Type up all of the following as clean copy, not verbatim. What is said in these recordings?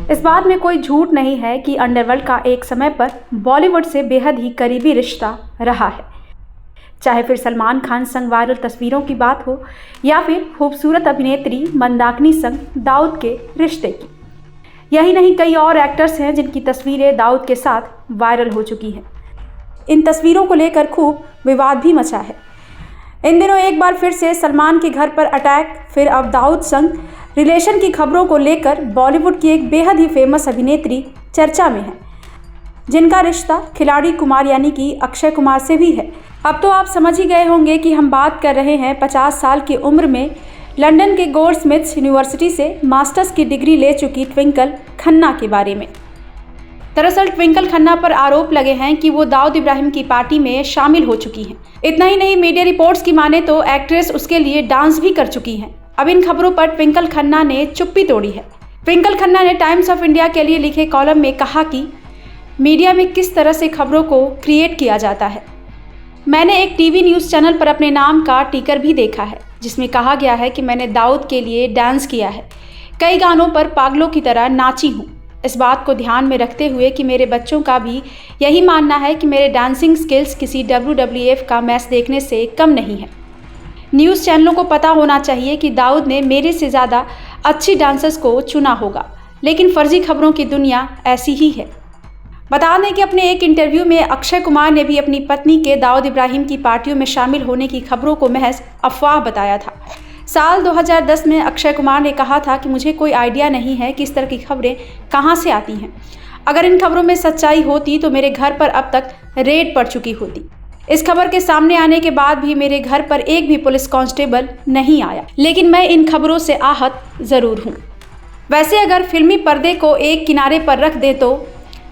इस बात में कोई झूठ नहीं है कि अंडरवर्ल्ड का एक समय पर बॉलीवुड से बेहद ही करीबी रिश्ता रहा है। चाहे फिर सलमान खान संग वायरल तस्वीरों की बात हो या फिर खूबसूरत अभिनेत्री मंदाकिनी संग दाऊद के रिश्ते की। यही नहीं, कई और एक्टर्स हैं जिनकी तस्वीरें दाऊद के साथ वायरल हो चुकी हैं। इन तस्वीरों को लेकर खूब विवाद भी मचा है। इन दिनों एक बार फिर से सलमान के घर पर अटैक, फिर अब दाऊद संग रिलेशन की खबरों को लेकर बॉलीवुड की एक बेहद ही फेमस अभिनेत्री चर्चा में है, जिनका रिश्ता खिलाड़ी कुमार यानी कि अक्षय कुमार से भी है। अब तो आप समझ ही गए होंगे कि हम बात कर रहे हैं 50 साल की उम्र में लंदन के गोल्डस्मिथ्स यूनिवर्सिटी से मास्टर्स की डिग्री ले चुकी ट्विंकल खन्ना के बारे में। दरअसल ट्विंकल खन्ना पर आरोप लगे हैं कि वो दाऊद इब्राहिम की पार्टी में शामिल हो चुकी हैं। इतना ही नहीं, मीडिया रिपोर्ट्स की माने तो एक्ट्रेस उसके लिए डांस भी कर चुकी हैं। अब इन खबरों पर ट्विंकल खन्ना ने चुप्पी तोड़ी है। ट्विंकल खन्ना ने टाइम्स ऑफ इंडिया के लिए लिखे कॉलम में कहा कि मीडिया में किस तरह से खबरों को क्रिएट किया जाता है। मैंने एक टीवी न्यूज़ चैनल पर अपने नाम का टिकर भी देखा है, जिसमें कहा गया है कि मैंने दाऊद के लिए डांस किया है, कई गानों पर पागलों की तरह नाची हूँ। इस बात को ध्यान में रखते हुए कि मेरे बच्चों का भी यही मानना है कि मेरे डांसिंग स्किल्स किसी WWF का मैच देखने से कम नहीं है। न्यूज़ चैनलों को पता होना चाहिए कि दाऊद ने मेरे से ज़्यादा अच्छी डांसर्स को चुना होगा, लेकिन फर्जी खबरों की दुनिया ऐसी ही है। बता दें कि अपने एक इंटरव्यू में अक्षय कुमार ने भी अपनी पत्नी के दाऊद इब्राहिम की पार्टियों में शामिल होने की खबरों को महज अफवाह बताया था। साल 2010 में अक्षय कुमार ने कहा था कि मुझे कोई आइडिया नहीं है कि इस तरह की खबरें कहां से आती हैं। अगर इन खबरों में सच्चाई होती तो मेरे घर पर अब तक रेड पड़ चुकी होती। इस खबर के सामने आने के बाद भी मेरे घर पर एक भी पुलिस कांस्टेबल नहीं आया, लेकिन मैं इन खबरों से आहत ज़रूर हूँ। वैसे अगर फिल्मी पर्दे को एक किनारे पर रख दे तो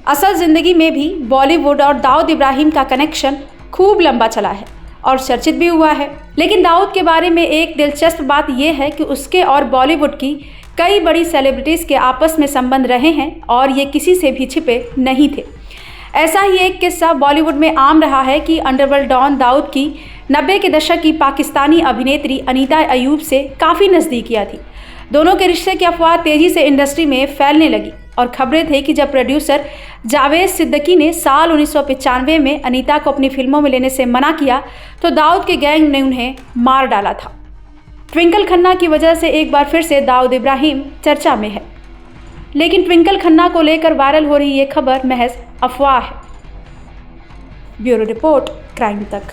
असल ज़िंदगी में भी बॉलीवुड और दाऊद इब्राहिम का कनेक्शन खूब लंबा चला है और चर्चित भी हुआ है। लेकिन दाऊद के बारे में एक दिलचस्प बात यह है कि उसके और बॉलीवुड की कई बड़ी सेलिब्रिटीज़ के आपस में संबंध रहे हैं और ये किसी से भी छिपे नहीं थे। ऐसा ही एक किस्सा बॉलीवुड में आम रहा है कि अंडरवर्ल्ड डॉन दाऊद की 90 के दशक की पाकिस्तानी अभिनेत्री अनीता अयूब से काफ़ी नज़दीकियाँ थी। दोनों के रिश्ते की अफवाह तेज़ी से इंडस्ट्री में फैलने लगी और खबरें थे कि जब प्रोड्यूसर जावेद सिद्दीकी ने साल 1995 में अनीता को अपनी फिल्मों में लेने से मना किया तो दाऊद के गैंग ने उन्हें मार डाला था। ट्विंकल खन्ना की वजह से एक बार फिर से दाऊद इब्राहिम चर्चा में है, लेकिन ट्विंकल खन्ना को लेकर वायरल हो रही ये खबर महज अफवाह है। ब्यूरो रिपोर्ट, क्राइम तक।